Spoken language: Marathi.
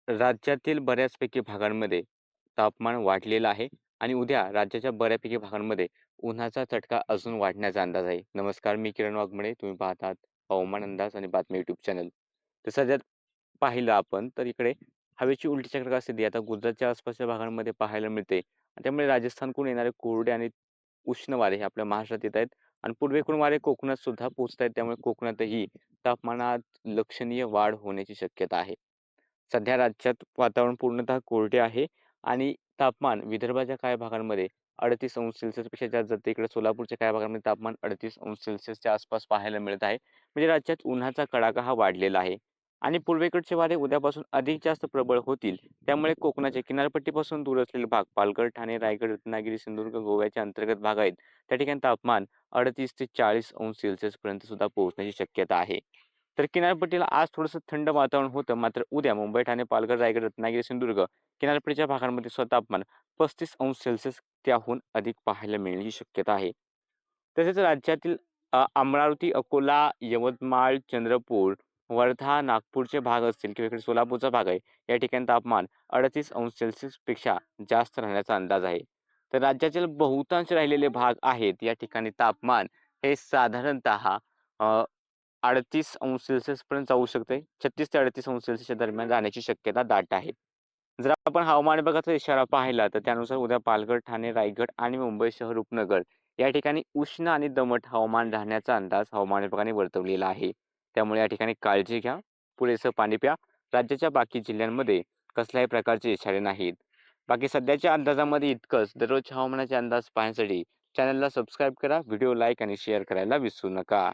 राज्यातील बऱ्याचपैकी भागांमध्ये तापमान वाढलेलं आहे आणि उद्या राज्याच्या बऱ्यापैकी भागांमध्ये उन्हाचा चटका अजून वाढण्याचा अंदाज आहे. नमस्कार, मी किरण वाघमोडे. तुम्ही पाहतात हवामान अंदाज आणि बातमी यूट्यूब चॅनल. तर सध्यात पाहिलं आपण तर इकडे हवेची उलटी चक्र स्थिती आता गुजरातच्या आसपासच्या भागांमध्ये पाहायला मिळते. आणि त्यामुळे राजस्थानकडून येणारे कोरडे आणि उष्ण वारे हे आपल्या महाराष्ट्रात येत आहेत आणि पूर्वेकडून वारे कोकणात सुद्धा पोहोचत आहेत. त्यामुळे कोकणातही तापमानात लक्षणीय वाढ होण्याची शक्यता आहे. सध्या राज्यात वातावरण पूर्णतः कोरडे आहे आणि तापमान विदर्भाच्या काही भागांमध्ये 38 अंश सेल्सिअसपेक्षा जास्त जाते. इकडे सोलापूरच्या काही भागांमध्ये तापमान 38 अंश सेल्सिअसच्या आसपास पाहायला मिळत आहे. म्हणजे राज्यात उन्हाचा कडाका हा वाढलेला आहे आणि पूर्वेकडचे वारे उद्यापासून अधिक जास्त प्रबळ होतील. त्यामुळे कोकणाच्या किनारपट्टीपासून दूर असलेले भाग पालघर, ठाणे, रायगड, रत्नागिरी, सिंधुदुर्ग, गोव्याच्या अंतर्गत भाग आहेत. त्या ठिकाणी तापमान 38 ते 40 अंश सेल्सिअसपर्यंत सुद्धा पोहोचण्याची शक्यता आहे. तर किनारपट्टीला आज थोडंसं थंड वातावरण होतं. मात्र उद्या मुंबई, ठाणे, पालघर, रायगड, रत्नागिरी, सिंधुदुर्ग किनारपट्टीच्या भागांमध्ये सुद्धा तापमान 35 अंश सेल्सिअस त्याहून अधिक पाहायला मिळण्याची शक्यता आहे. तसेच राज्यातील अमरावती, अकोला, यवतमाळ, चंद्रपूर, वर्धा, नागपूरचे भाग असतील किंवा इकडे सोलापूरचा भाग आहे. या ठिकाणी तापमान 38 अंश सेल्सिअसपेक्षा जास्त राहण्याचा अंदाज आहे. तर राज्यातील बहुतांश राहिलेले भाग आहेत. या ठिकाणी तापमान हे साधारणतः 38 अंश सेल्सिअसपर्यंत जाऊ शकते. 36 ते 38 अंश सेल्सिअसच्या दरम्यान राहण्याची शक्यता दाट आहे. जर आपण हवामान विभागाचा इशारा पाहिला तर त्यानुसार उद्या पालघर, ठाणे, रायगड आणि मुंबई शहर उपनगर या ठिकाणी उष्ण आणि दमट हवामान राहण्याचा अंदाज हवामान विभागाने वर्तवलेला आहे. त्यामुळे या ठिकाणी काळजी घ्या. पुरेसं पाणी प्या. राज्याच्या बाकी जिल्ह्यांमध्ये कसल्याही प्रकारचे इशारे नाहीत. बाकी सध्याच्या अंदाजामध्ये इतकंच. दररोज हवामानाचे अंदाज पाहण्यासाठी चॅनलला सबस्क्राईब करा. व्हिडिओ लाईक आणि शेअर करायला विसरू नका.